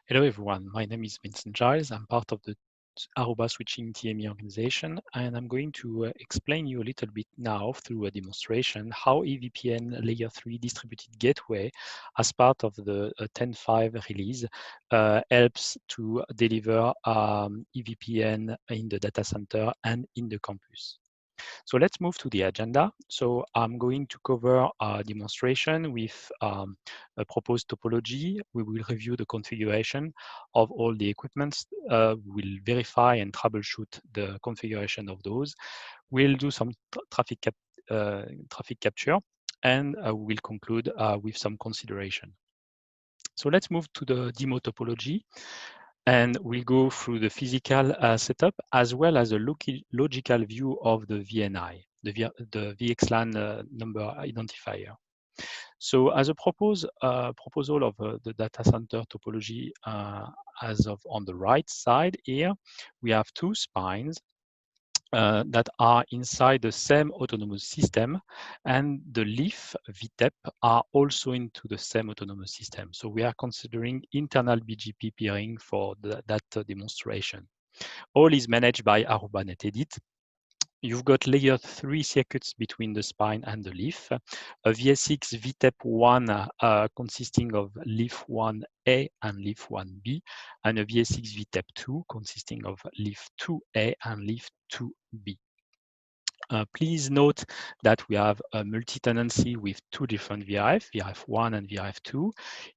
Hello everyone, my name is Vincent Giles. I'm part of the Aruba Switching TME organization, and I'm going to explain you a little bit now through a demonstration how EVPN Layer 3 distributed gateway as part of the 10.5 release helps to deliver EVPN in the data center and in the campus. So let's move to the agenda. So I'm going to cover a demonstration with a proposed topology. We will review the configuration of all the equipments. We'll verify and troubleshoot the configuration of those. We'll do some traffic capture, and we'll conclude with some consideration. So let's move to the demo topology, and we'll go through the physical setup as well as a logical view of the VNI, the VXLAN number identifier. So as a proposal of the data center topology as of on the right side here, we have two spines that are inside the same autonomous system, and the leaf VTEP are also into the same autonomous system. So we are considering internal BGP peering for that demonstration. All is managed by Aruba NetEdit. You've got layer 3 circuits between the spine and the leaf, a VSX VTEP1 consisting of leaf 1A and leaf 1B, and a VSX VTEP2 consisting of leaf 2A and leaf 2B. Please note that we have a multi-tenancy with two different VRF, VRF1 and VRF2.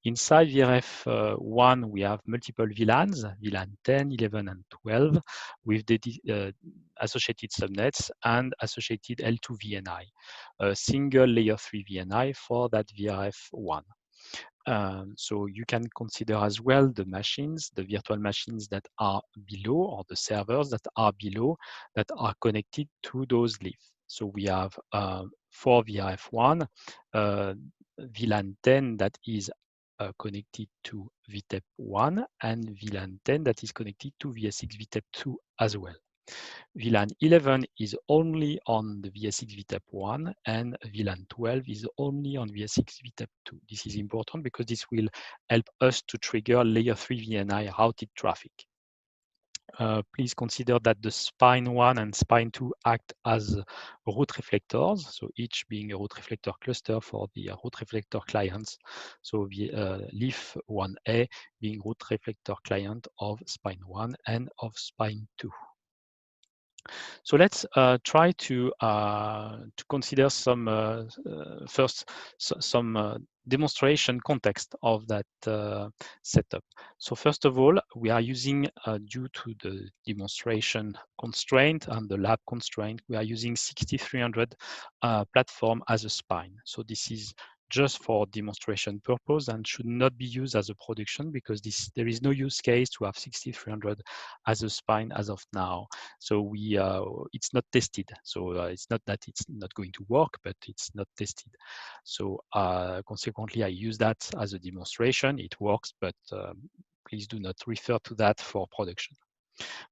Inside VRF1, we have multiple VLANs, VLAN 10, 11, and 12, with the associated subnets and associated L2 VNI, a single layer 3 VNI for that VRF1. So you can consider as well the machines, the virtual machines that are below, or the servers that are below, that are connected to those leaves. So we have for VRF1, VLAN 10 that is connected to VTEP1, and VLAN 10 that is connected to VSX VTEP2 as well. VLAN 11 is only on the VSX VTEP1, and VLAN 12 is only on VSX VTEP2. This is important because this will help us to trigger layer 3 VNI routed traffic. Please consider that the spine 1 and spine 2 act as route reflectors, so each being a route reflector cluster for the route reflector clients. So the leaf 1A being route reflector client of spine 1 and of spine 2. So let's try to consider some demonstration context of that setup. So first of all, we are using, due to the demonstration constraint and the lab constraint, we are using 6300 platform as a spine. So this is just for demonstration purpose and should not be used as a production, because there is no use case to have 6300 as a spine as of now. So it's not tested. So it's not that it's not going to work, but it's not tested. So consequently, I use that as a demonstration. It works, but please do not refer to that for production.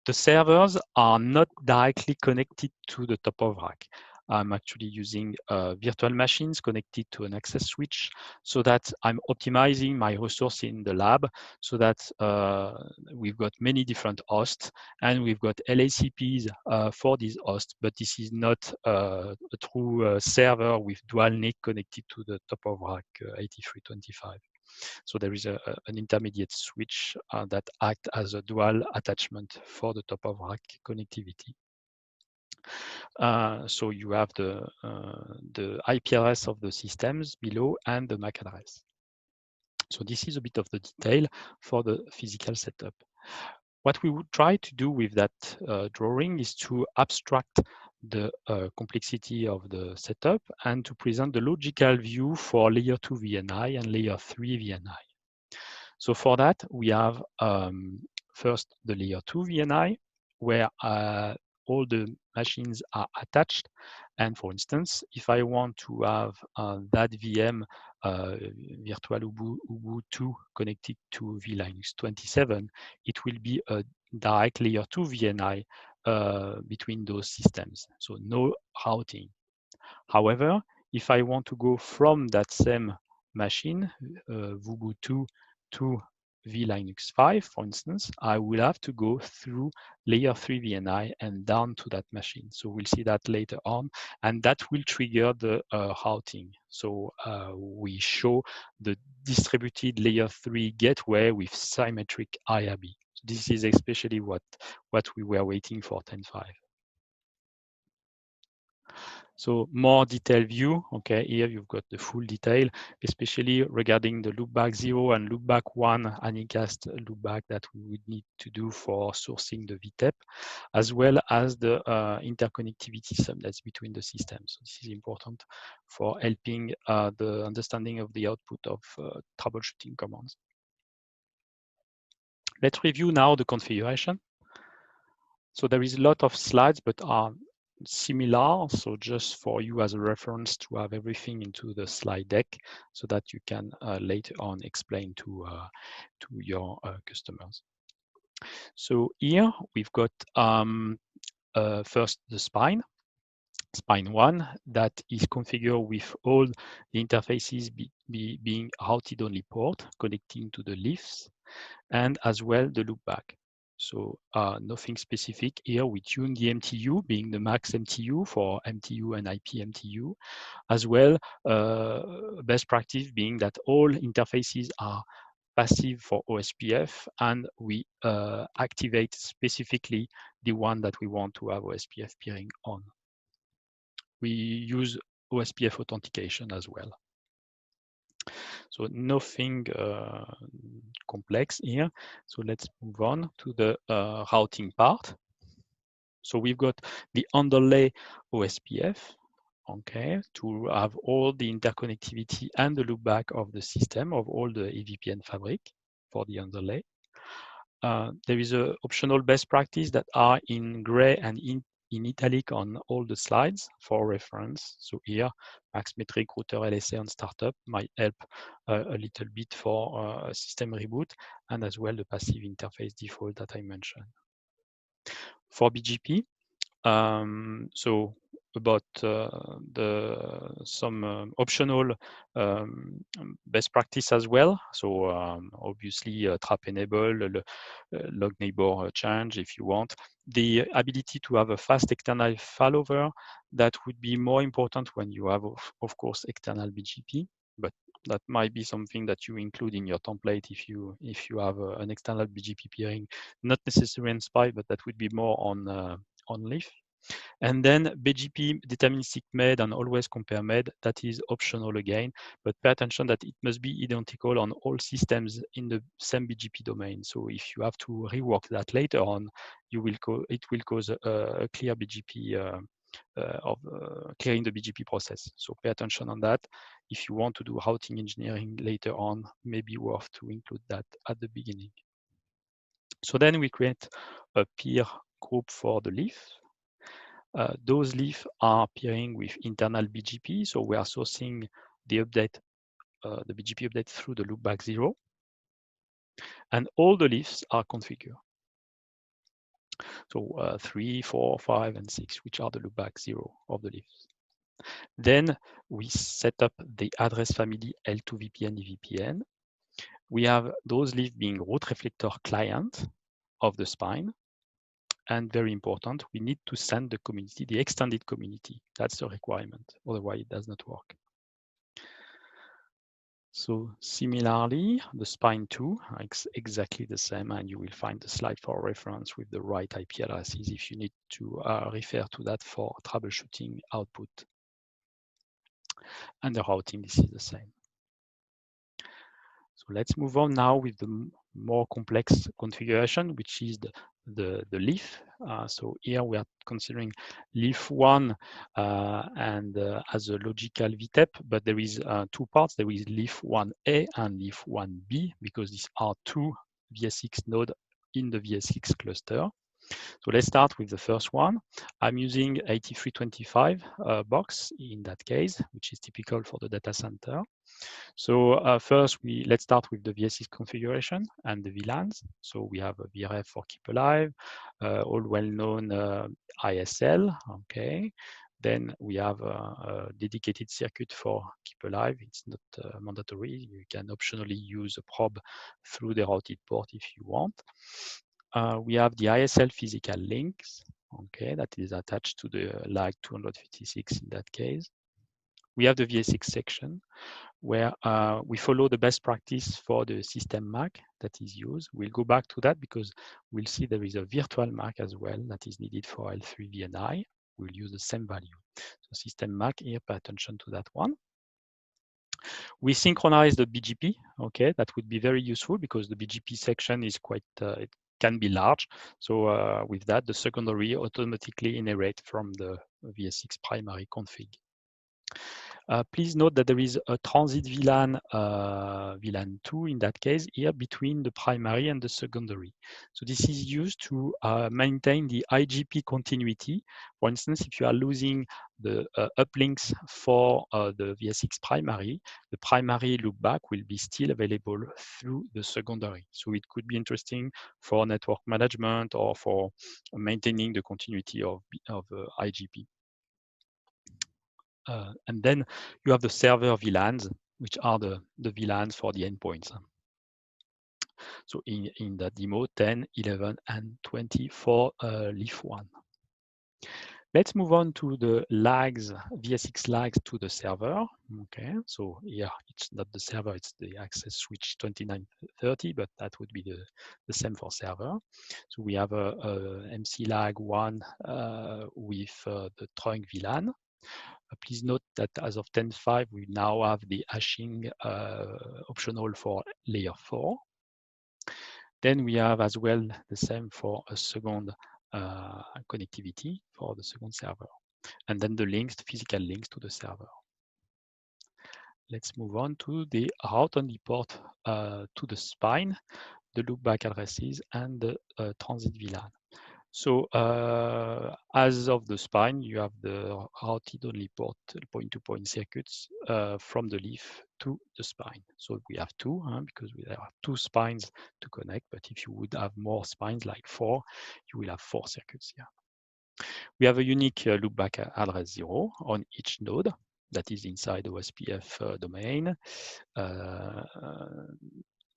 The servers are not directly connected to the top of rack. I'm actually using virtual machines connected to an access switch, so that I'm optimizing my resource in the lab, so that we've got many different hosts, and we've got LACPs for these hosts, but this is not a true server with dual NIC connected to the top of rack 8325. So there is an intermediate switch that acts as a dual attachment for the top of rack connectivity. So you have the IP address of the systems below and the MAC address. So this is a bit of the detail for the physical setup. What we would try to do with that drawing is to abstract the complexity of the setup and to present the logical view for layer 2 VNI and layer 3 VNI. So for that, we have first the layer 2 VNI, where all the machines are attached. And for instance, if I want to have that VM Virtual Ubuntu connected to vLinux 27, it will be a direct layer 2 VNI between those systems, so no routing. However, if I want to go from that same machine, Ubuntu, to vLinux 5, for instance, I will have to go through layer 3 VNI and down to that machine. So we'll see that later on, and that will trigger the routing. So we show the distributed layer 3 gateway with symmetric IRB. This is especially what we were waiting for 10.5. So more detailed view, okay, here you've got the full detail, especially regarding the loopback 0 and loopback 1 Anycast loopback that we would need to do for sourcing the VTEP, as well as the interconnectivity subnets between the systems. So this is important for helping the understanding of the output of troubleshooting commands. Let's review now the configuration. So there is a lot of slides, but are similar. So just for you as a reference to have everything into the slide deck so that you can later on explain to your customers. So here we've got first the spine 1 that is configured with all the interfaces being routed only port connecting to the leafs, and as well the loopback. So nothing specific here. We tune the MTU being the max MTU for MTU and IP MTU, as well best practice being that all interfaces are passive for OSPF, and we activate specifically the one that we want to have OSPF peering on. We use OSPF authentication as well. So nothing complex here. So let's move on to the routing part. So we've got the underlay OSPF, okay, to have all the interconnectivity and the loopback of the system of all the EVPN fabric for the underlay. There is an optional best practice that are in gray and in italic on all the slides for reference. So here, MaxMetric router LSA on startup might help a little bit for system reboot, and as well the passive interface default that I mentioned. For BGP, so about some optional best practice as well. So obviously trap enable, log neighbor change if you want. The ability to have a fast external failover, that would be more important when you have, of course, external BGP, but that might be something that you include in your template if you have an external BGP peering, not necessarily in SPI, but that would be more on Leaf. And then BGP deterministic made and always compare made, that is optional again, but pay attention that it must be identical on all systems in the same BGP domain. So if you have to rework that later on, it will cause a clear BGP clearing the BGP process. So pay attention on that. If you want to do routing engineering later on, maybe worth to include that at the beginning. So then we create a peer group for the leaf. Those leafs are peering with internal BGP, so we are sourcing the update, the BGP update through the loopback 0, and all the leafs are configured. So 3, 4, 5, and 6, which are the loopback 0 of the leafs. Then we set up the address family L2VPN EVPN. We have those leafs being route reflector client of the spine. And very important, we need to send the community, the extended community. That's the requirement. Otherwise, it does not work. So similarly, the spine 2 is exactly the same, and you will find the slide for reference with the right IP addresses if you need to refer to that for troubleshooting output. And the routing, this is the same. So let's move on now with the more complex configuration, which is the leaf. So here we are considering leaf 1 and as a logical VTEP, but there is 2 parts. There is leaf 1A and leaf 1B, because these are 2 VSX nodes in the VSX cluster. So let's start with the first one. I'm using 8325 box in that case, which is typical for the data center. So first, let's start with the VSX configuration and the VLANs. So we have a VRF for Keep Alive, all well-known ISL, okay. Then we have a dedicated circuit for keep alive. It's not mandatory. You can optionally use a probe through the routed port if you want. We have the ISL physical links, okay, that is attached to the lag 256 in that case. We have the VS6 section where we follow the best practice for the system MAC that is used. We'll go back to that because we'll see there is a virtual MAC as well that is needed for L3 VNI. We'll use the same value. So system MAC here, pay attention to that one. We synchronize the BGP, okay, that would be very useful because the BGP section is quite, it can be large. So with that, the secondary automatically inherit from the VS6 primary config. Please note that there is a transit VLAN, VLAN 2 in that case here between the primary and the secondary. So this is used to maintain the IGP continuity. For instance, if you are losing the uplinks for the VS6 primary, the primary loopback will be still available through the secondary. So it could be interesting for network management or for maintaining the continuity of IGP. And then you have the server VLANs, which are the VLANs for the endpoints. So in the demo 10, 11, and 20 for leaf 1. Let's move on to the lags, VS6 lags to the server. Okay, so here it's not the server, it's the access switch 2930, but that would be the same for server. So we have a MC lag 1 with the trunk VLAN. Please note that as of 10.5, we now have the hashing optional for layer 4. Then we have as well the same for a second connectivity for the second server. And then the links, the physical links to the server. Let's move on to the route only port to the spine, the loopback addresses, and the transit VLAN. So as of the spine, you have the routed only port point-to-point circuits from the leaf to the spine. So we have two because there are two spines to connect, but if you would have more spines, like 4, you will have 4 circuits here. We have a unique loopback address 0 on each node that is inside the OSPF domain.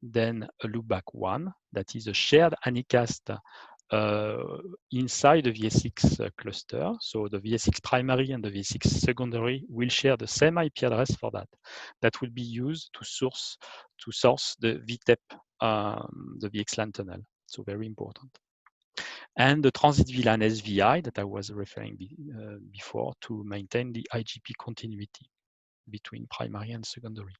Then a loopback 1 that is a shared Anycast inside the VS6 cluster. So the VS6 primary and the VS6 secondary will share the same IP address for that. That will be used to source the VTEP, the VXLAN tunnel. So very important. And the transit VLAN SVI that I was referring before to maintain the IGP continuity between primary and secondary.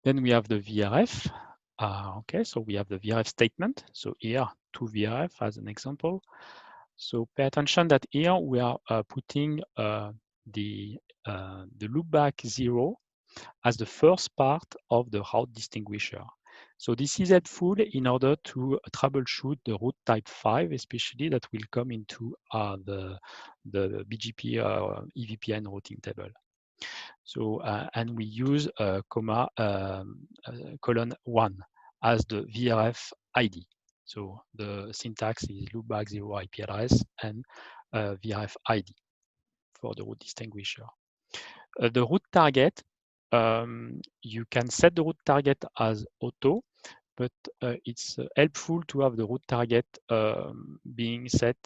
Then we have the VRF. Okay, so we have the VRF statement. So here, 2 VRF as an example. So pay attention that here we are putting the loopback 0 as the first part of the route distinguisher. So this is helpful in order to troubleshoot the route type 5, especially that will come into the BGP EVPN routing table. So and we use colon 1 as the VRF ID. So the syntax is loopback 0 IP address and VRF ID for the route distinguisher. The route target, you can set the route target as auto, but it's helpful to have the route target being set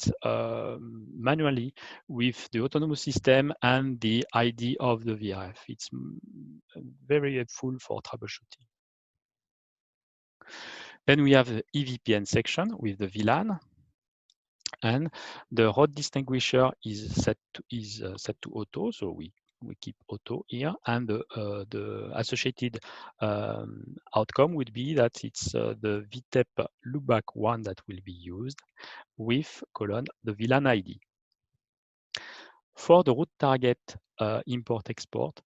manually with the autonomous system and the ID of the VRF. It's very helpful for troubleshooting. Then we have the EVPN section with the VLAN, and the route distinguisher is set to auto, so we keep auto here, and the associated outcome would be that it's the VTEP loopback 1 that will be used with colon the VLAN ID. For the route target import-export,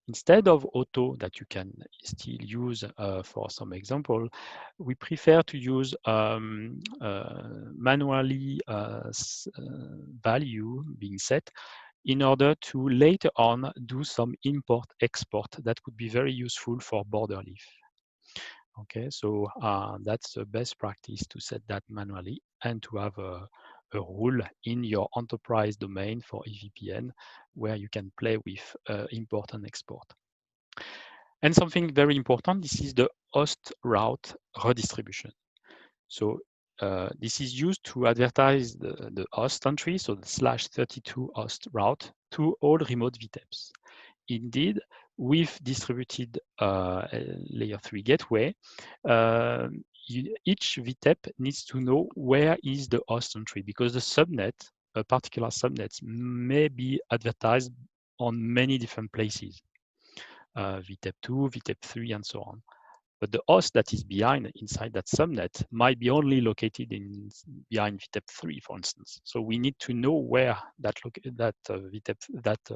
instead of auto that you can still use for some example, we prefer to use manually value being set in order to later on do some import-export that would be very useful for border leaf. Okay, so that's the best practice to set that manually and to have a a rule in your enterprise domain for EVPN where you can play with import and export. And something very important, this is the host route redistribution. So this is used to advertise the host entry, so the /32 host route to all remote VTEPs. Indeed, with distributed layer 3 gateway, each VTEP needs to know where is the host entry, because the subnet, a particular subnet, may be advertised on many different places, VTEP 2, VTEP 3, and so on. But the host that is inside that subnet might be only located behind VTEP 3, for instance. So we need to know where that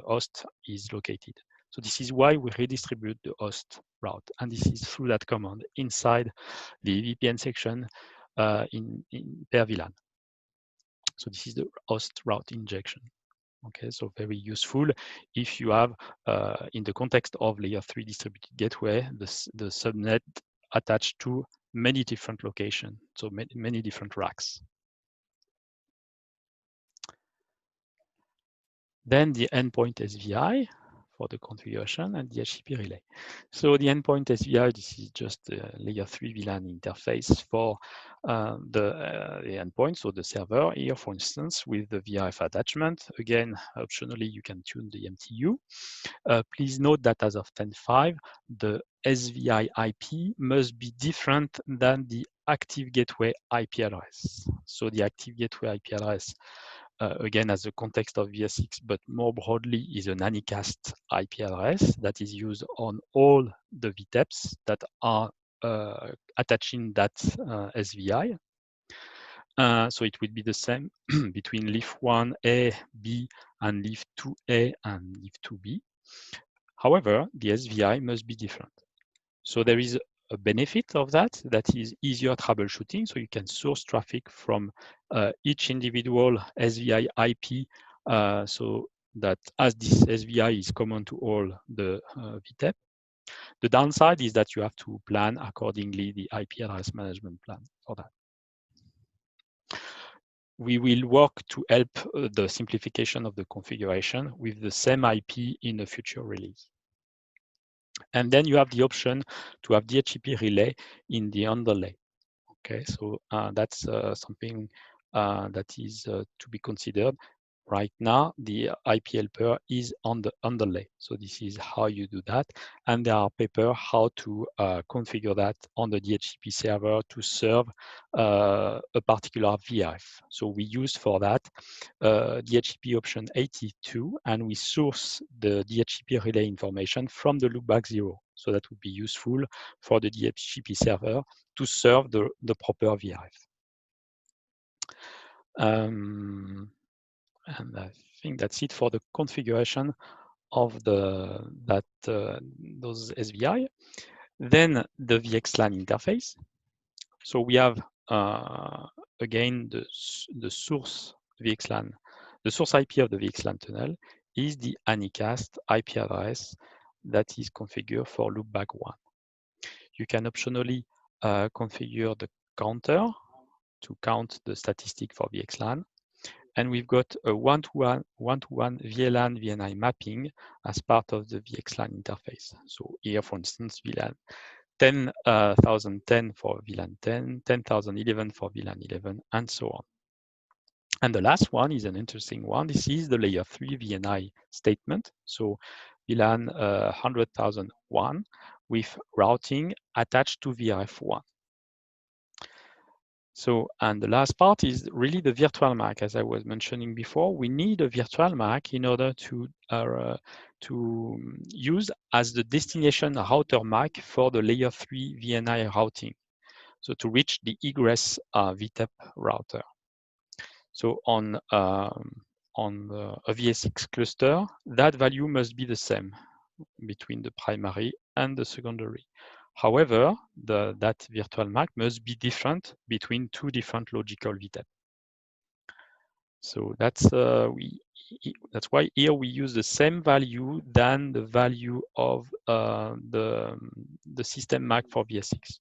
host is located. So this is why we redistribute the host route, and this is through that command inside the VPN section in per VLAN. So this is the host route injection. Okay, so very useful if you have, in the context of layer 3 distributed gateway, the subnet attached to many different locations, so many different racks. Then the endpoint SVI for the configuration and the HTTP relay. So the endpoint SVI, this is just the layer 3 VLAN interface for the endpoint, so the server here, for instance, with the VRF attachment. Again, optionally, you can tune the MTU. Please note that as of 10.5, the SVI IP must be different than the active gateway IP address. So the active gateway IP address, again, as a context of VS6, but more broadly, is an Anycast IP address that is used on all the VTEPs that are attaching that SVI. So it will be the same between leaf 1A, B, and leaf 2A and leaf 2B. However, the SVI must be different. So there is a benefit of that is easier troubleshooting. So you can source traffic from each individual SVI IP, so that as this SVI is common to all the VTEP. The downside is that you have to plan accordingly the IP address management plan for that. We will work to help the simplification of the configuration with the same IP in a future release. And then you have the option to have DHCP relay in the underlay. Okay, so that's something that is to be considered. Right now, the IP helper is on the underlay. So this is how you do that. And there are papers how to configure that on the DHCP server to serve a particular VRF. So we use for that DHCP option 82, and we source the DHCP relay information from the loopback 0. So that would be useful for the DHCP server to serve the proper VRF. And I think that's it for the configuration of those SVI. Then the VXLAN interface. So we have again the source VXLAN. The source IP of the VXLAN tunnel is the Anycast IP address that is configured for loopback 1. You can optionally configure the counter to count the statistic for VXLAN. And we've got a one-to-one VLAN VNI mapping as part of the VXLAN interface. So here, for instance, VLAN 10,010 for VLAN 10, 10,011 for VLAN 11, and so on. And the last one is an interesting one. This is the layer 3 VNI statement. So VLAN 100,001 with routing attached to VRF1. So, and the last part is really the virtual MAC. As I was mentioning before, we need a virtual MAC in order to use as the destination router MAC for the layer 3 VNI routing. So to reach the egress VTEP router. So on a VS6 cluster, that value must be the same between the primary and the secondary. However, that virtual MAC must be different between two different logical VTEP. So that's why here we use the same value than the value of the system MAC for VS6.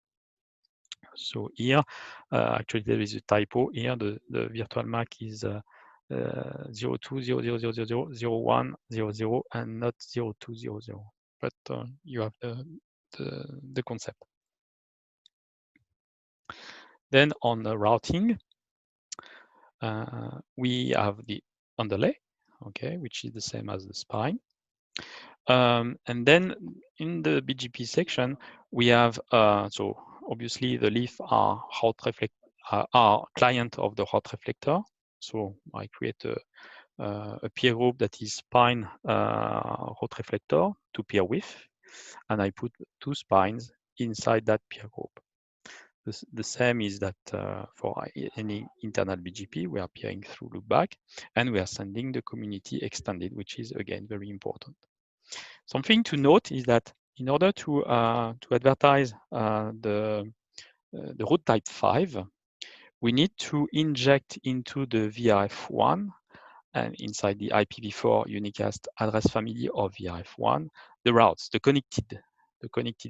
So here, actually there is a typo here. The virtual MAC is 0200000100 and not 0200. But you have the concept. Then on the routing, we have the underlay, okay, which is the same as the spine. And then in the BGP section, we have, so obviously the leaf are client of the hot reflector. So I create a peer group that is spine hot reflector to peer with, and I put 2 spines inside that peer group. The same is that for any internal BGP, we are peering through loopback, and we are sending the community extended, which is again very important. Something to note is that in order to advertise the route type 5, we need to inject into the VRF1 and inside the IPv4 unicast address family of VRF1 the routes, the connected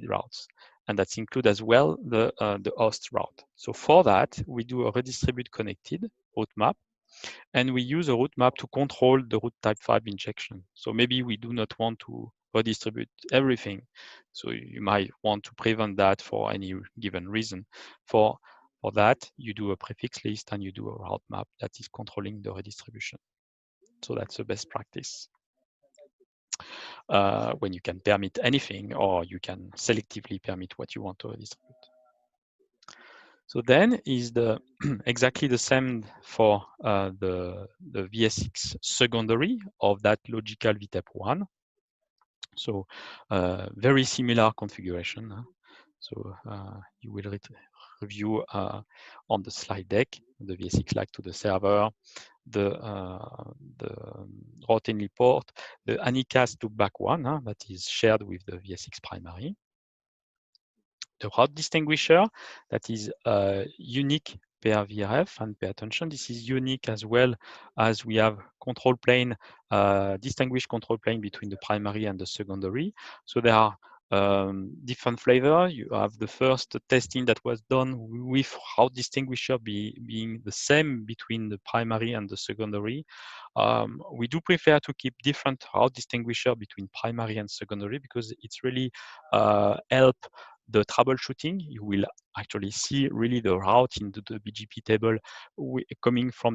routes, and that include as well the host route. So for that, we do a redistribute connected route map, and we use a route map to control the route type 5 injection. So maybe we do not want to redistribute everything. So you might want to prevent that for any given reason. For that, you do a prefix list and you do a route map that is controlling the redistribution. So that's the best practice. When you can permit anything, or you can selectively permit what you want to redistribute. So then is the exactly the same for the VSX secondary of that logical VTEP1. So very similar configuration. So you will review on the slide deck the VSX lag to the server, the route in port, the Anycast loopback one that is shared with the VSX primary. The route distinguisher that is unique per VRF, and pay attention, this is unique as well as we have control plane, distinguished control plane between the primary and the secondary. So there are different flavor. You have the first testing that was done with route distinguisher being the same between the primary and the secondary. We do prefer to keep different route distinguisher between primary and secondary because it's really help the troubleshooting. You will actually see really the route into the BGP table coming from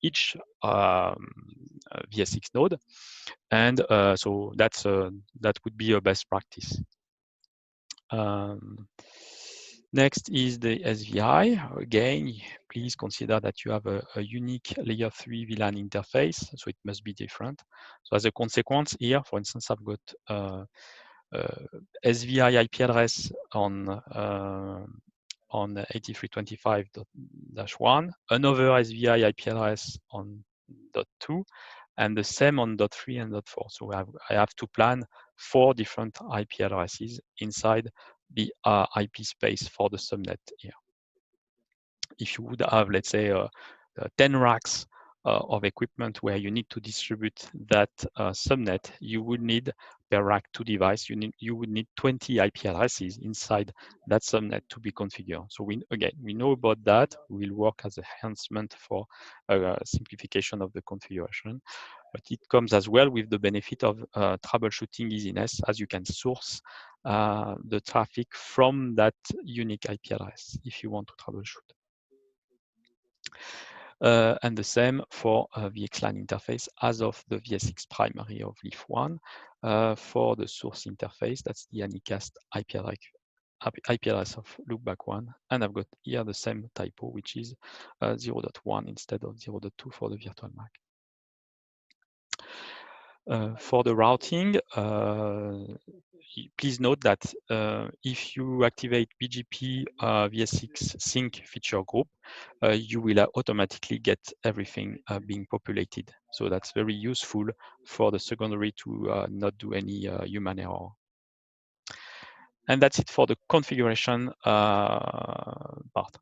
each VSX node, and so that would be a best practice. Next is the SVI. Again, please consider that you have a unique layer 3 VLAN interface, so it must be different. So as a consequence here, for instance, I've got SVI IP address on 8325.1, another SVI IP address on .2, and the same on .3 and .4. So I have to plan 4 different IP addresses inside the IP space for the subnet here. If you would have, let's say, 10 racks of equipment where you need to distribute that subnet, you would need per rack 2 device, you would need 20 IP addresses inside that subnet to be configured. So we know about that. We will work as enhancement for simplification of the configuration. But it comes as well with the benefit of troubleshooting easiness, as you can source the traffic from that unique IP address if you want to troubleshoot. And the same for the VXLAN interface as of the VSX primary of leaf 1. For the source interface, that's the Anycast IP address of loopback 1. And I've got here the same typo, which is 0.1 instead of 0.2 for the virtual MAC. For the routing, please note that if you activate BGP VSX sync feature group, you will automatically get everything being populated. So that's very useful for the secondary to not do any human error. And that's it for the configuration part.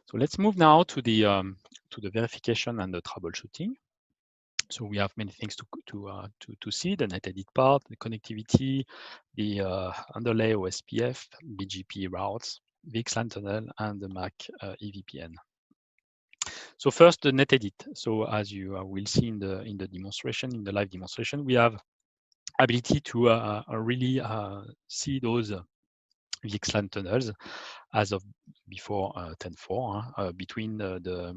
So let's move now to the verification and the troubleshooting. So we have many things to see: the netedit part, the connectivity, the underlay OSPF, BGP routes, VXLAN tunnel, and the MAC EVPN. So first, the netedit. So as you will see in the demonstration, in the live demonstration, we have ability to really see those VXLAN tunnels as of before 10.4 between the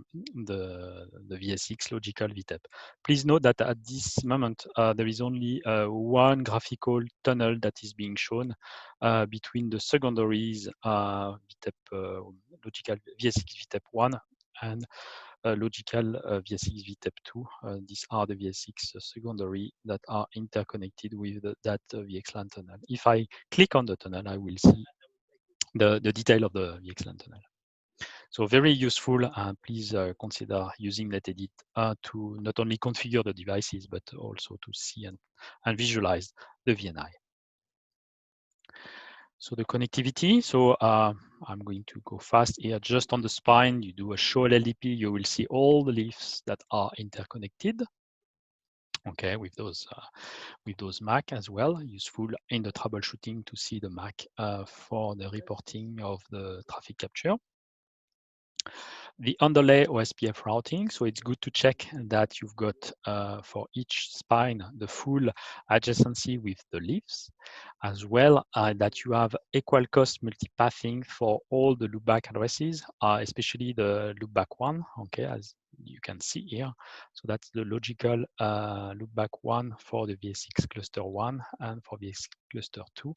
VSX logical VTEP. Please note that at this moment there is only one graphical tunnel that is being shown between the secondaries VTEP logical VSX VTEP 1 and logical VSX VTEP 2. These are the VSX secondary that are interconnected with that VXLAN tunnel. If I click on the tunnel, I will see the detail of the VXLAN tunnel. So very useful. Please consider using netedit to not only configure the devices, but also to see and visualize the VNI. So the connectivity, so I'm going to go fast here. Just on the spine, you do a show LLDP, you will see all the leaves that are interconnected. Okay, with those MAC as well, useful in the troubleshooting to see the MAC for the reporting of the traffic capture. The underlay OSPF routing, so it's good to check that you've got for each spine the full adjacency with the leaves, as well that you have equal cost multipathing for all the loopback addresses, especially the loopback one, okay, as you can see here. So that's the logical loopback one for the VSX cluster 1 and for VSX cluster 2.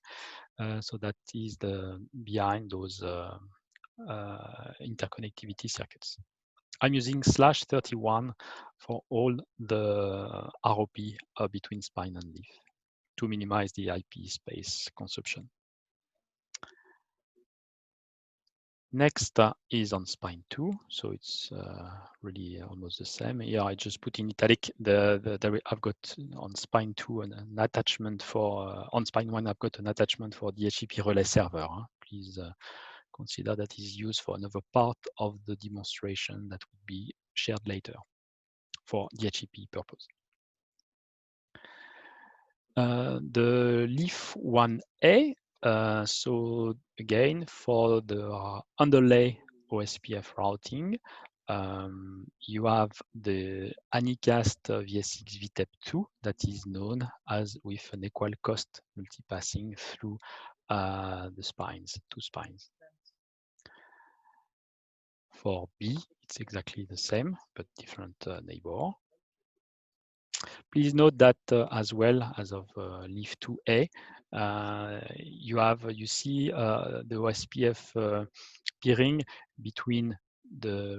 So that is behind those interconnectivity circuits. I'm using /31 for all the ROP between spine and leaf to minimize the IP space consumption. Next is on spine 2, so it's really almost the same. Here I just put in italic I've got on spine 2 an attachment for on spine 1 I've got an attachment for DHCP relay server. Please consider that is used for another part of the demonstration that would be shared later for DHCP purpose. The leaf 1A, so again, for the underlay OSPF routing, you have the Anycast VSX VTEP 2 that is known as with an equal cost multipassing through the spines, 2 spines. For B, it's exactly the same, but different neighbor. Please note that as well as of leaf 2A, you see the OSPF peering between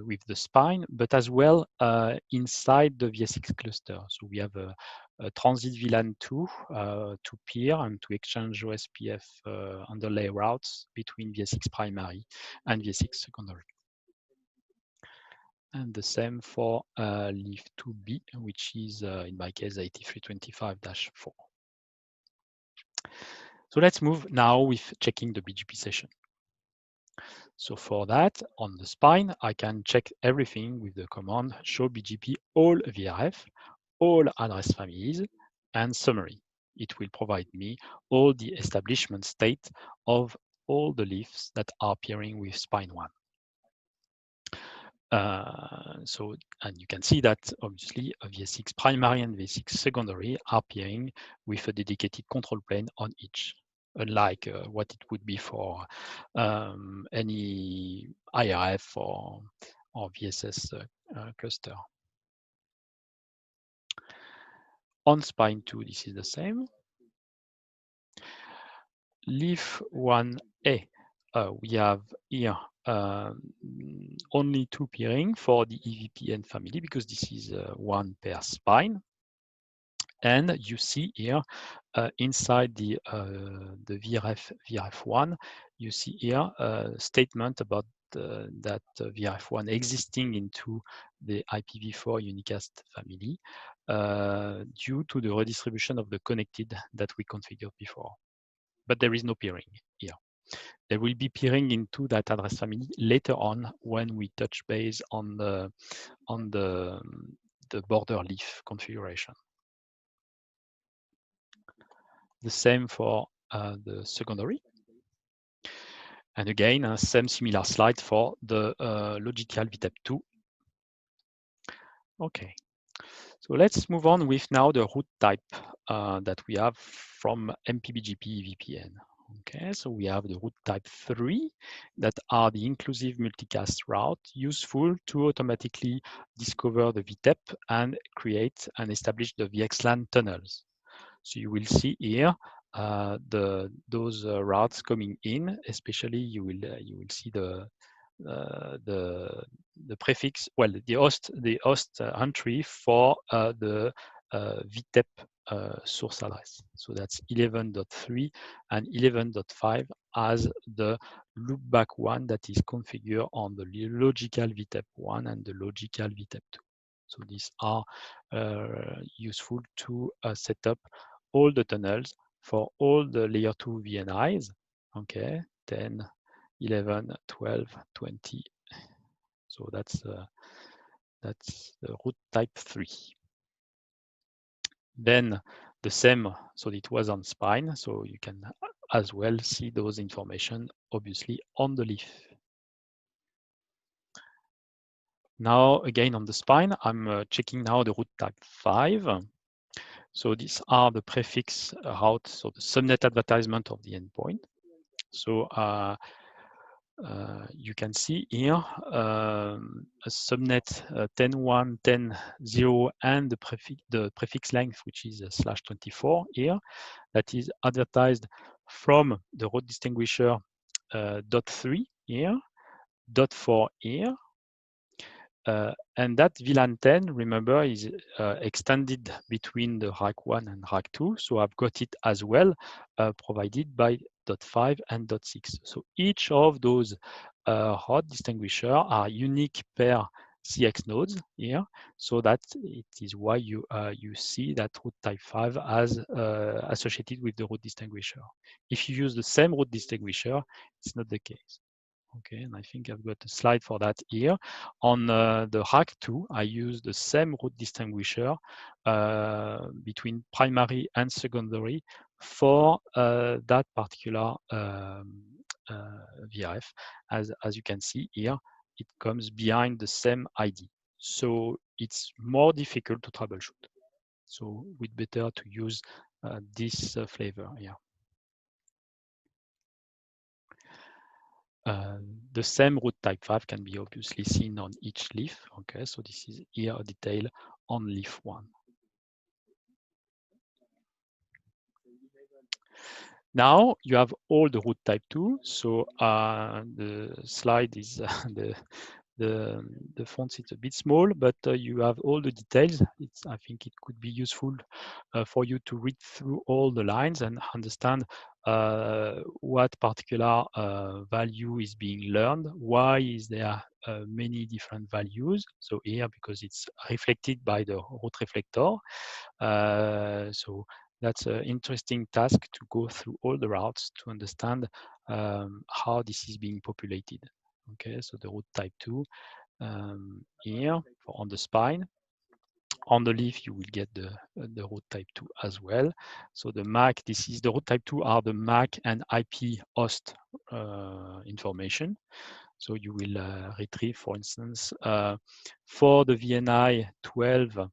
with the spine, but as well inside the VSX cluster. So we have a transit VLAN 2 to peer and to exchange OSPF underlay routes between VSX primary and VSX secondary. And the same for leaf 2B, which is in my case 8325-4. So let's move now with checking the BGP session. So for that, on the spine, I can check everything with the command show BGP all VRF, all address families, and summary. It will provide me all the establishment state of all the leaves that are appearing with spine 1. And you can see that obviously a VSX primary and VSX secondary are appearing with a dedicated control plane on each, unlike what it would be for any IRF or VSS cluster. On spine 2, this is the same. Leaf 1A, we have here only 2 peering for the EVPN family because this is 1 per spine. And you see here inside the VRF1, you see here a statement about that VRF1 existing into the IPv4 unicast family due to the redistribution of the connected that we configured before. But there is no peering here. There will be peering into that address family later on when we touch base on the border leaf configuration. The same for the secondary. And again, same similar slide for the logical VTEP2. Okay, so let's move on with now the route type that we have from MPBGP VPN. Okay, so we have the route type 3 that are the inclusive multicast route useful to automatically discover the VTEP and create and establish the VXLAN tunnels. So you will see here those routes coming in. Especially you will see the prefix, well, the host entry for the VTEP source address. So that's 11.3 and 11.5 as the loopback one that is configured on the logical VTEP1 and the logical VTEP2. So these are useful to set up all the tunnels for all the layer 2 VNIs, okay, 10, 11, 12, 20. So that's the route type 3. Then the same, so it was on spine, so you can as well see those information obviously on the leaf. Now again on the spine, I'm checking now the route type 5. So these are the prefix route, so the subnet advertisement of the endpoint. So you can see here a subnet 10.1, 10.0, and the prefix length, which is /24 here, that is advertised from the route distinguisher .3 here, .4 here, and that VLAN 10, remember, is extended between the rack 1 and rack 2. So I've got it as well provided by .5 and .6. So each of those route distinguishers are unique per CX nodes here. So that it is why you see that route type 5 as associated with the route distinguisher. If you use the same route distinguisher, it's not the case. Okay, and I think I've got a slide for that here. On the rack 2, I use the same route distinguisher between primary and secondary for that particular VRF. As you can see here, it comes behind the same ID. So it's more difficult to troubleshoot. So we'd better to use this flavor here. The same route type 5 can be obviously seen on each leaf. Okay, so this is here a detail on leaf 1. Now you have all the route type 2. So the slide is the font is a bit small, but you have all the details. I think it could be useful for you to read through all the lines and understand what particular value is being learned. Why is there many different values? So here, because it's reflected by the route reflector. So that's an interesting task to go through all the routes to understand how this is being populated. Okay, so the route type 2 here on the spine. On the leaf, you will get the route type 2 as well. So the MAC, this is the route type 2 are the MAC and IP host information. So you will retrieve, for instance, for the VNI 12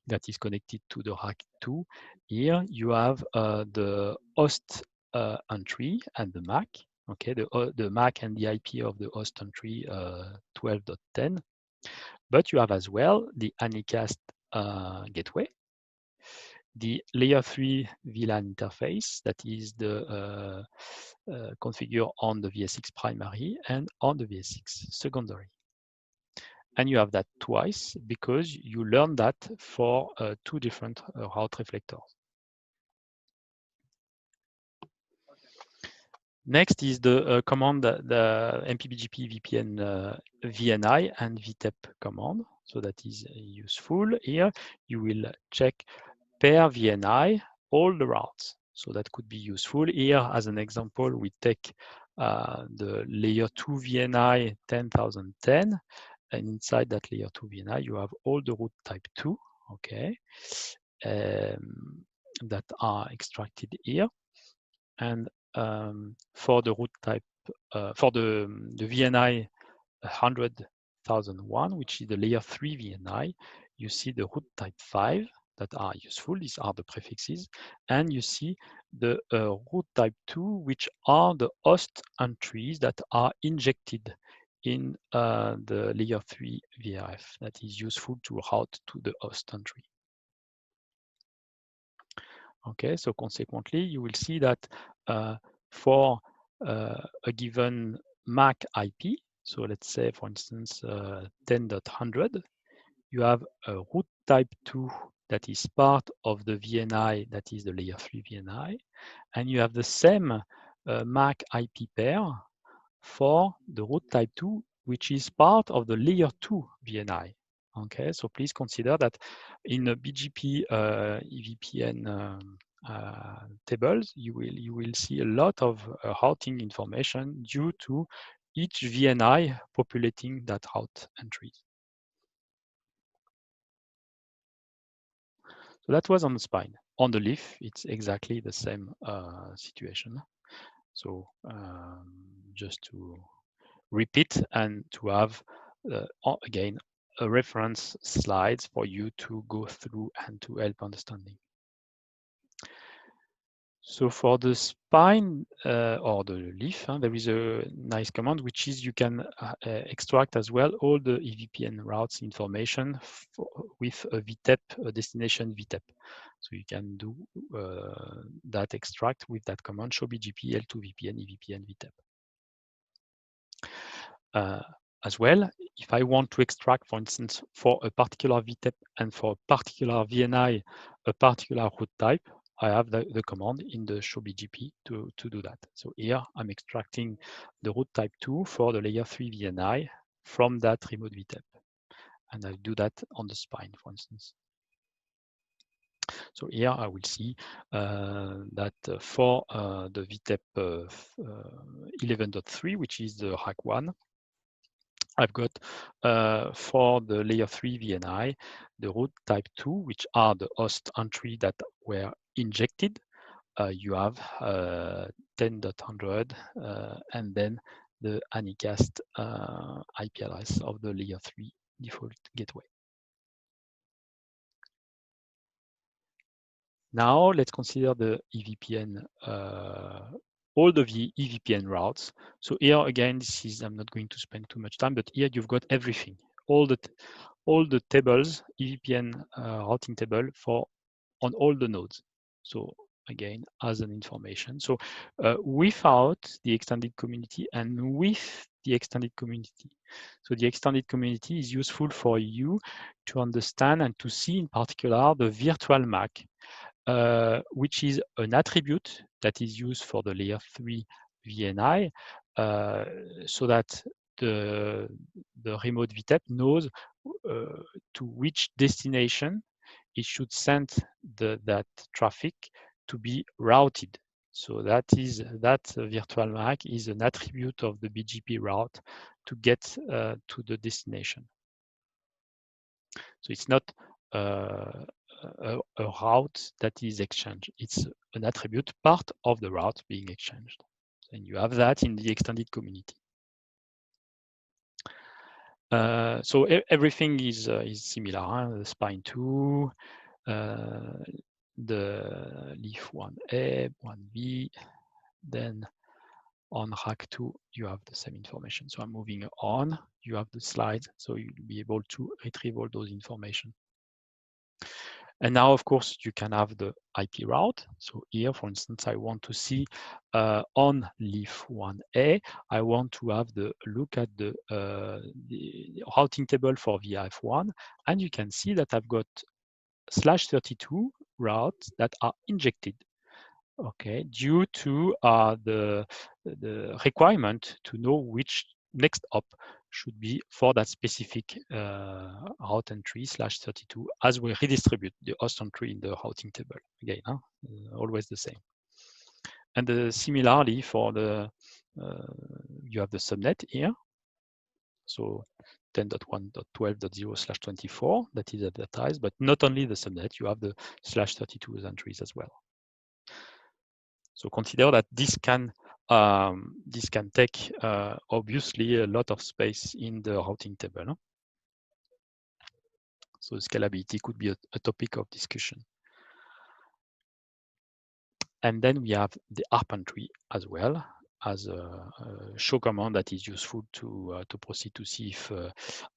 that is connected to the rack 2. Here you have the host entry and the MAC. Okay, the MAC and the IP of the host entry 12.10. But you have as well the Anycast gateway, the layer 3 VLAN interface that is the configure on the VSX primary and on the VSX secondary. And you have that twice because you learn that for 2 different route reflectors. Next is the command, the MPBGP VPN VNI and VTEP command. So that is useful. Here you will check per VNI all the routes. So that could be useful. Here, as an example, we take the layer 2 VNI 10,010, and inside that layer 2 VNI, you have all the root type 2, okay, that are extracted here. And for the root type, for the VNI 100,001, which is the layer 3 VNI, you see the root type 5 that are useful. These are the prefixes. And you see the root type 2, which are the host entries that are injected in the layer 3 VRF that is useful to route to the host entry. Okay, so consequently, you will see that for a given MAC IP, so let's say, for instance, 10.100, you have a root type 2 that is part of the VNI, that is the layer 3 VNI, and you have the same MAC IP pair for the root type 2, which is part of the layer 2 VNI. Okay, so please consider that in a BGP EVPN tables, you will see a lot of routing information due to each VNI populating that route entries. So that was on the spine. On the leaf, it's exactly the same situation. So just to repeat and to have, again, a reference slides for you to go through and to help understanding. So for the spine or the leaf, there is a nice command, which is you can extract as well all the EVPN routes information with a VTEP, a destination VTEP. So you can do that extract with that command, show BGP L2VPN EVPN VTEP. As well, if I want to extract, for instance, for a particular VTEP and for a particular VNI, a particular route type, I have the command in the show BGP to do that. So here I'm extracting the route type 2 for the layer 3 VNI from that remote VTEP. And I do that on the spine, for instance. So here I will see that for the VTEP 11.3, which is the rack 1, I've got for the layer 3 VNI, the root type 2, which are the host entry that were injected. You have 10.100 and then the Anycast IP address of the layer 3 default gateway. Now let's consider the EVPN, all the EVPN routes. So here again, this is, I'm not going to spend too much time, but here you've got everything, all the tables, EVPN routing table on all the nodes. So again, as an information. So without the extended community and with the extended community. So the extended community is useful for you to understand and to see in particular the virtual MAC, which is an attribute that is used for the layer 3 VNI, so that the remote VTEP knows to which destination it should send that traffic to be routed. So that virtual MAC is an attribute of the BGP route to get to the destination. So it's not a route that is exchanged. It's an attribute, part of the route being exchanged. And you have that in the extended community. So everything is similar. Huh? The spine 2, the leaf 1A, 1B, then on rack 2, you have the same information. So I'm moving on. You have the slides, so you'll be able to retrieve all those information. And now, of course, you can have the IP route. So here, for instance, I want to see on leaf 1A, I want to have the look at the routing table for VRF1. And you can see that I've got /32 routes that are injected, okay, due to the requirement to know which next hop should be for that specific route entry /32 as we redistribute the host entry in the routing table. Again, always the same. And similarly for the, you have the subnet here. So 10.1.12.0/24 that is advertised, but not only the subnet, you have the /32 entries as well. So consider that this can take obviously a lot of space in the routing table. So scalability could be a topic of discussion. And then we have the ARP entry as well as a show command that is useful to proceed to see if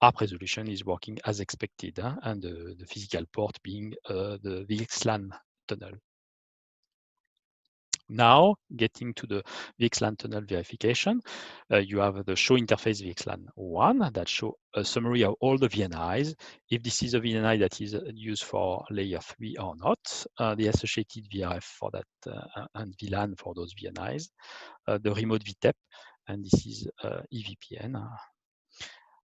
ARP resolution is working as expected, and the physical port being the VXLAN tunnel. Now, getting to the VXLAN tunnel verification, you have the show interface VXLAN 1 that show a summary of all the VNIs. If this is a VNI that is used for layer 3 or not, the associated VRF for that and VLAN for those VNIs, the remote VTEP, and this is EVPN.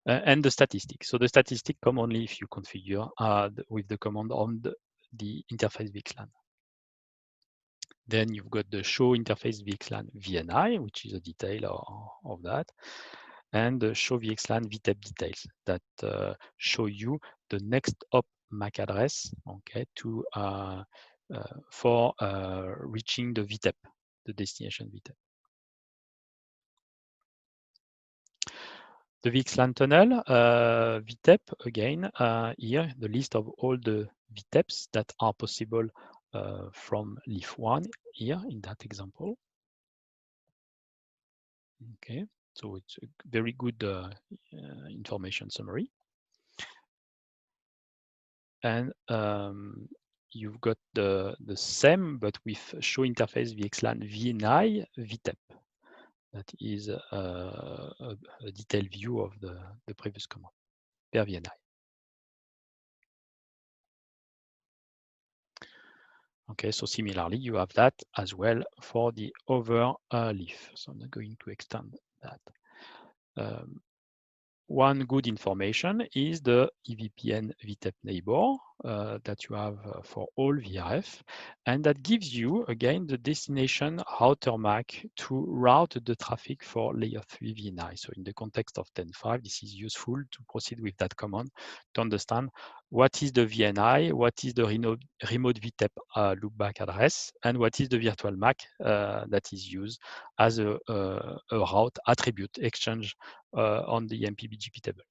And the statistics. So the statistics come only if you configure with the command on the interface VXLAN. Then you've got the show interface VXLAN VNI, which is a detail of that, and the show VXLAN VTEP details that show you the next hop MAC address, okay, to for reaching the VTEP, the destination VTEP. The VXLAN tunnel, VTEP, again, here, the list of all the VTEPs that are possible from leaf 1 here in that example. Okay, so it's a very good information summary. And you've got the same, but with show interface VXLAN VNI VTEP. That is a detailed view of the previous command per VNI. Okay, so similarly, you have that as well for the other leaf. So I'm not going to extend that. One good information is the EVPN VTEP neighbor that you have for all VRF, and that gives you, again, the destination router MAC to route the traffic for layer 3 VNI. So in the context of 10.5, this is useful to proceed with that command to understand what is the VNI, what is the remote VTEP loopback address, and what is the virtual MAC that is used as a route attribute exchange on the MPBGP table.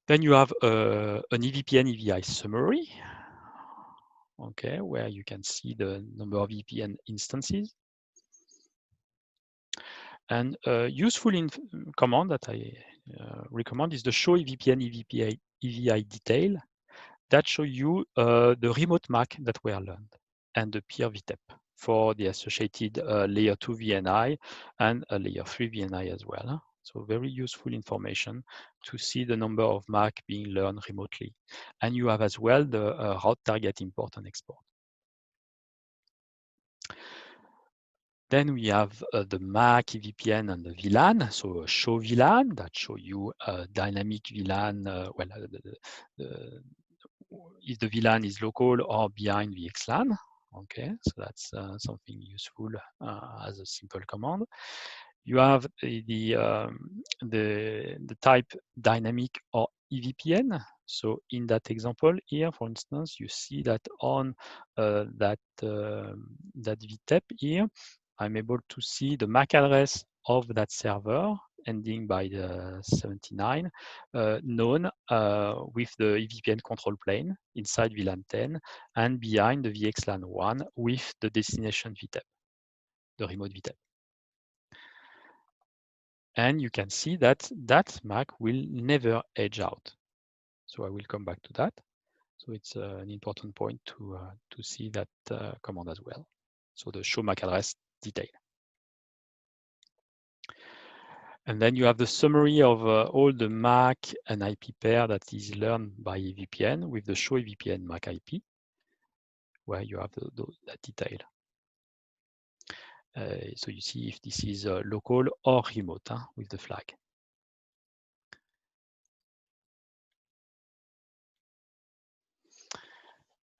Then you have an EVPN EVI summary, okay, where you can see the number of EVPN instances. And a useful command that I recommend is the show EVPN EVI detail that show you the remote MAC that were learned and the peer VTEP for the associated layer 2 VNI and a layer 3 VNI as well. So very useful information to see the number of MAC being learned remotely. And you have as well the route target import and export. Then we have the MAC, EVPN, and the VLAN. So a show VLAN that show you a dynamic VLAN, if the VLAN is local or behind VXLAN. Okay, so that's something useful as a simple command. You have the type dynamic or EVPN. So in that example here, for instance, you see that on that VTEP here, I'm able to see the MAC address of that server ending by the 79, known with the EVPN control plane inside VLAN 10 and behind the VXLAN 1 with the destination VTEP, the remote VTEP. And you can see that that MAC will never edge out. So I will come back to that. So it's an important point to see that command as well. So the show MAC address detail. And then you have the summary of all the MAC and IP pair that is learned by EVPN with the show EVPN MAC IP, where you have that detail. So you see if this is local or remote with the flag.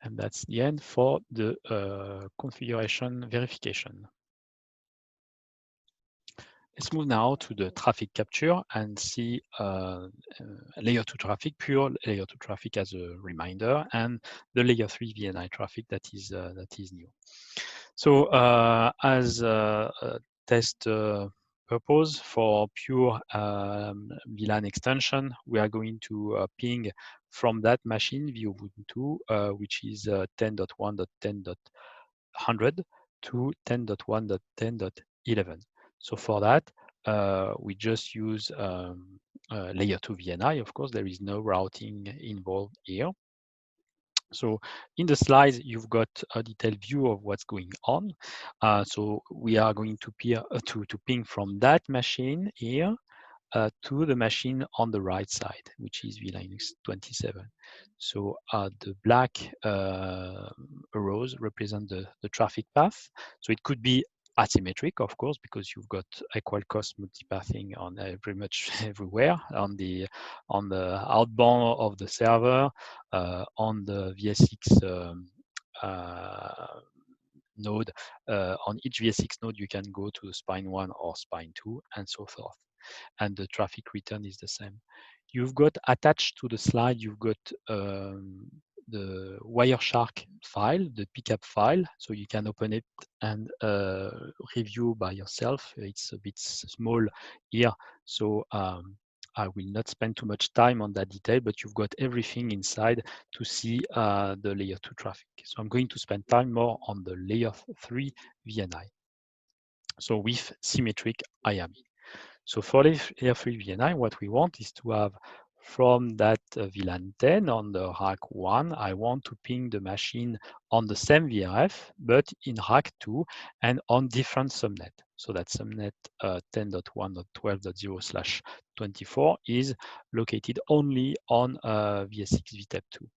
And that's the end for the configuration verification. Let's move now to the traffic capture and see layer 2 traffic, pure layer 2 traffic as a reminder, and the layer 3 VNI traffic that is new. So as a test purpose for pure VLAN extension, we are going to ping from that machine vUbuntu, which is 10.1.10.100 to 10.1.10.11. So for that, we just use layer 2 VNI. Of course, there is no routing involved here. So in the slides, you've got a detailed view of what's going on. So we are going to ping from that machine here to the machine on the right side, which is VLinux 27. So the black arrows represent the traffic path. So it could be asymmetric, of course, because you've got equal cost multipathing on pretty much everywhere on the outbound of the server, on the VSX node. On each VSX node, you can go to spine 1 or spine 2 and so forth. And the traffic return is the same. You've got attached to the slide, you've got the Wireshark file, the pickup file, so you can open it and review by yourself. It's a bit small here, so I will not spend too much time on that detail, but you've got everything inside to see the layer 2 traffic. So I'm going to spend time more on the layer 3 VNI. So with symmetric IRB. So for layer 3 VNI, what we want is to have from that VLAN 10 on the rack 1, I want to ping the machine on the same VRF, but in rack 2 and on different subnet. So that subnet 10.1.12.0/24 is located only on VSX VTEP 2.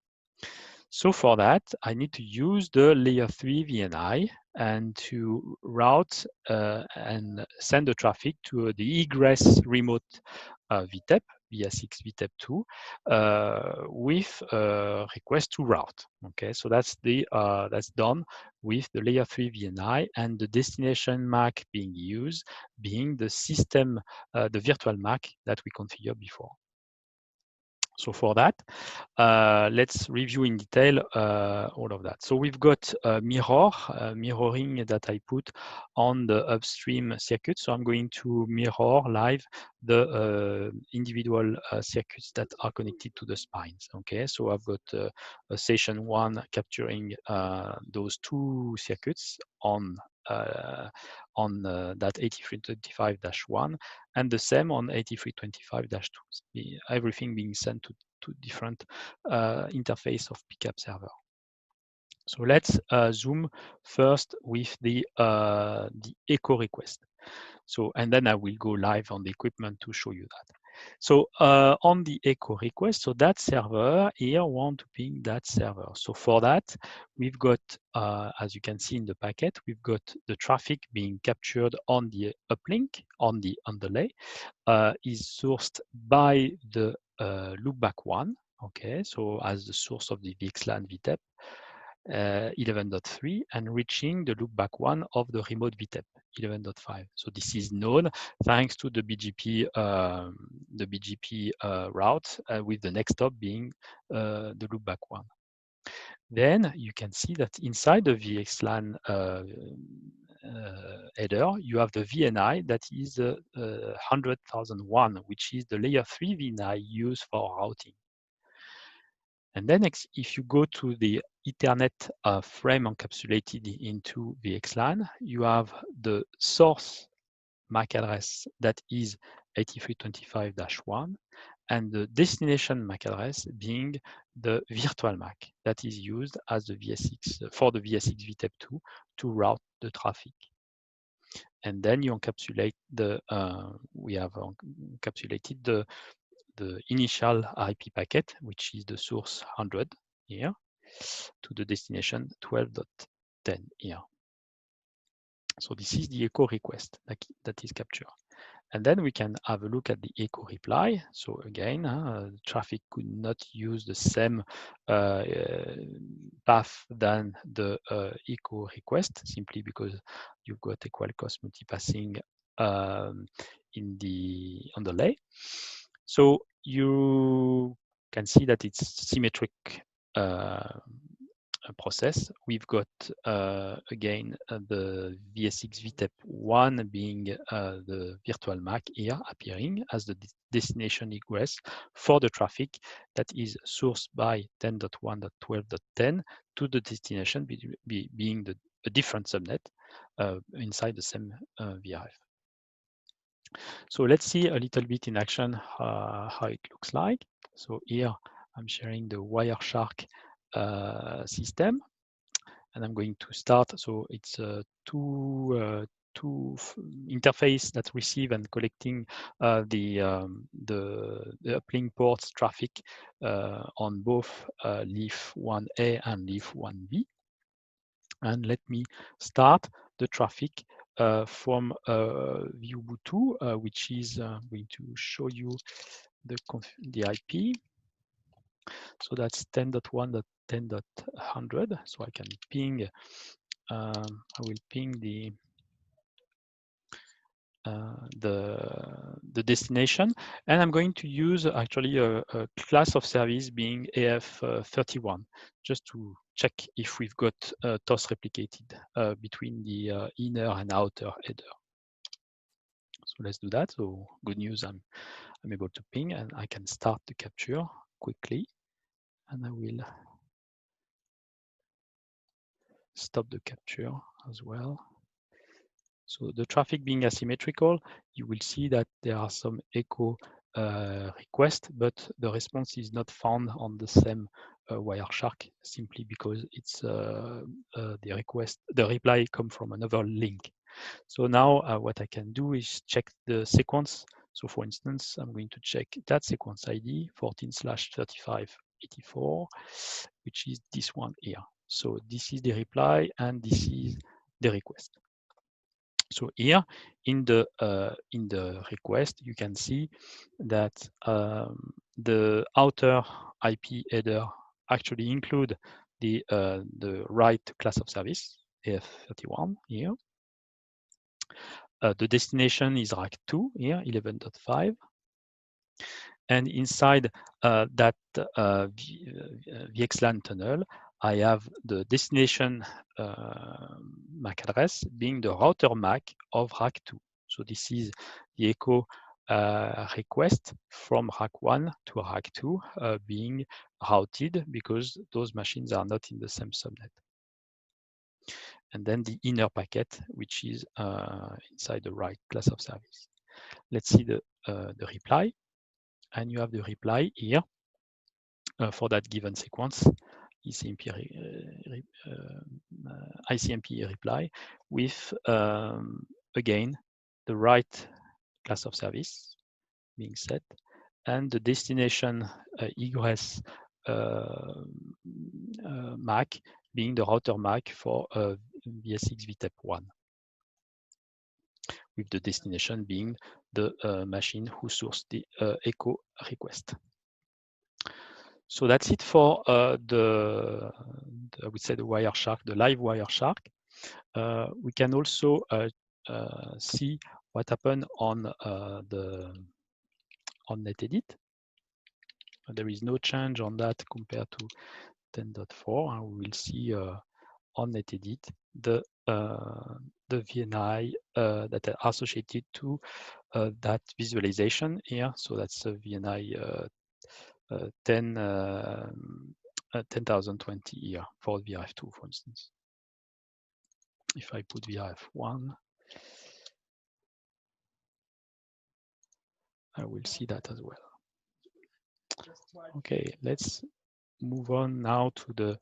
So for that, I need to use the layer 3 VNI and to route and send the traffic to the egress remote VTEP, VSX VTEP 2, with a request to route. Okay, so that's done with the layer 3 VNI and the destination MAC being used, being the system, the virtual MAC that we configured before. So for that, let's review in detail all of that. So we've got mirroring that I put on the upstream circuit. So I'm going to mirror live the individual circuits that are connected to the spines. Okay, so I've got a session 1 capturing those 2 circuits on that 8325-1 and the same on 8325-2, everything being sent to different interface of pickup server. So let's zoom first with the echo request. So, and then I will go live on the equipment to show you that. So on the echo request, so that server here want to ping that server. So for that, we've got, as you can see in the packet, we've got the traffic being captured on the uplink, on the underlay, is sourced by the loopback 1. Okay, so as the source of the VXLAN VTEP 11.3 and reaching the loopback 1 of the remote VTEP 11.5. So this is known thanks to the BGP route with the next stop being the loopback 1. Then you can see that inside the VXLAN header, you have the VNI that is 100,001, which is the layer 3 VNI used for routing. And then if you go to the Ethernet frame encapsulated into VXLAN, you have the source MAC address that is 8325-1 and the destination MAC address being the virtual MAC that is used as the VSX for the VSX VTEP 2 to route the traffic. And then you encapsulate the we have encapsulated the initial IP packet, which is the source 100 here, to the destination 12.10 here. So this is the echo request that is captured. And then we can have a look at the echo reply. So again, traffic could not use the same path than the echo request, simply because you've got equal cost multipassing on the lay. So you can see that it's symmetric process. We've got again the VSX VTEP 1 being the virtual MAC here appearing as the destination egress for the traffic that is sourced by 10.1.12.10 to the destination being a different subnet inside the same VRF. So let's see a little bit in action how it looks like. So here I'm sharing the Wireshark system, and I'm going to start. So it's two interface that receive and collecting the uplink ports traffic on both leaf 1A and leaf 1B. And let me start the traffic from Ubuntu, which is going to show you the IP. So that's 10.1.10.100. So I can ping. I will ping the destination, and I'm going to use actually a class of service being AF31, just to check if we've got TOS replicated between the inner and outer header. So let's do that. So good news, I'm able to ping, and I can start the capture quickly, and I will stop the capture as well. So the traffic being asymmetrical, you will see that there are some echo requests, but the response is not found on the same Wireshark, simply because it's the reply come from another link. So now what I can do is check the sequence. So for instance, I'm going to check that sequence ID 14/3584, which is this one here. So this is the reply and this is the request. So here in the request, you can see that the outer IP header actually include the right class of service, AF31 here. The destination is rack 2 here, 11.5. And inside that VXLAN tunnel, I have the destination MAC address being the router MAC of rack 2. So this is the echo request from rack 1 to rack 2 being routed because those machines are not in the same subnet. And then the inner packet, which is inside the right class of service. Let's see the reply. And you have the reply here for that given sequence, ICMP reply with, again, the right class of service being set and the destination egress MAC being the router MAC for VSX VTEP 1, with the destination being the machine who sourced the echo request. So that's it for I would say the Wireshark, the live Wireshark. We can also see what happened on NetEdit. There is no change on that compared to 10.4, and we will see on NetEdit the VNI that are associated to that visualization here. So that's a VNI 10,020 here for VRF2, for instance. If I put VRF1, I will see that as well. Okay, let's move on now to the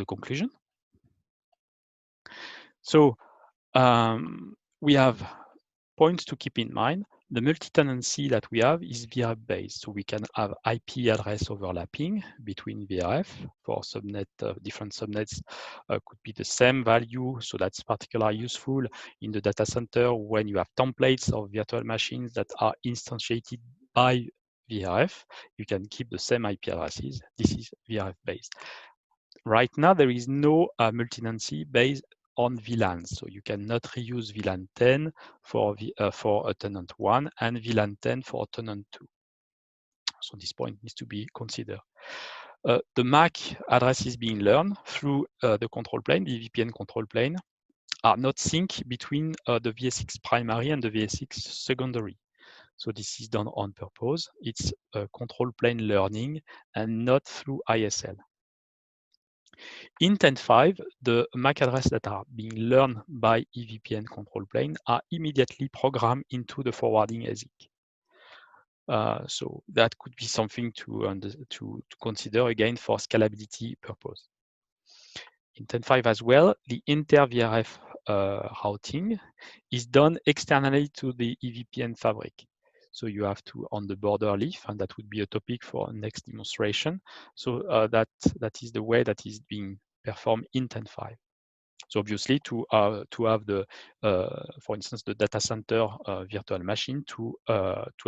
conclusion. So we have points to keep in mind. The multi-tenancy that we have is VRF-based, so we can have IP address overlapping between VRF for subnet. Different subnets could be the same value, so that's particularly useful in the data center when you have templates of virtual machines that are instantiated by VRF. You can keep the same IP addresses. This is VRF-based. Right now, there is no multi-tenancy based on VLANs. So you cannot reuse VLAN 10 for a tenant 1 and VLAN 10 for a tenant 2. So this point needs to be considered. The MAC addresses being learned through the control plane, the VPN control plane, are not synced between the VSX primary and the VSX secondary. So this is done on purpose. It's control plane learning and not through ISL. In 10.5, the MAC addresses that are being learned by EVPN control plane are immediately programmed into the forwarding ASIC. So that could be something to consider again for scalability purpose. In 10.5 as well, the inter-VRF routing is done externally to the EVPN fabric. So you have to on the border leaf, and that would be a topic for next demonstration. So that is the way that is being performed in 10.5. So obviously to have the, for instance, the data center virtual machine to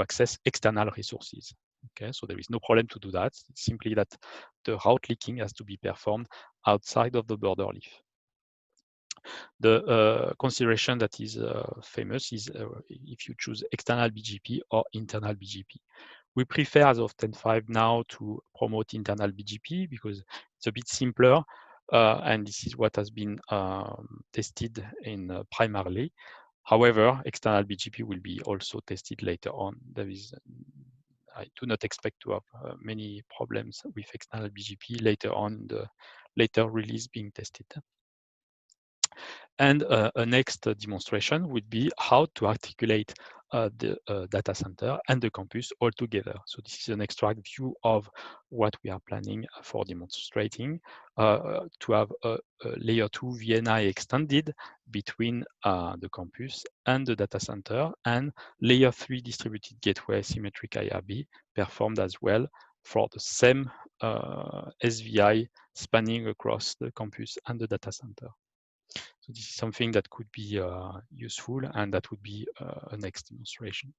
access external resources. Okay, so there is no problem to do that. It's simply that the route leaking has to be performed outside of the border leaf. The consideration that is famous is if you choose external BGP or internal BGP. We prefer as of 10.5 now to promote internal BGP because it's a bit simpler. And this is what has been tested in primarily. However, external BGP will be also tested later on. I do not expect to have many problems with external BGP later on, the later release being tested. And a next demonstration would be how to articulate the data center and the campus all together. So this is an extract view of what we are planning for demonstrating to have a layer 2 VNI extended between the campus and the data center, and layer 3 distributed gateway symmetric IRB performed as well for the same SVI spanning across the campus and the data center. So this is something that could be useful, and that would be a next demonstration.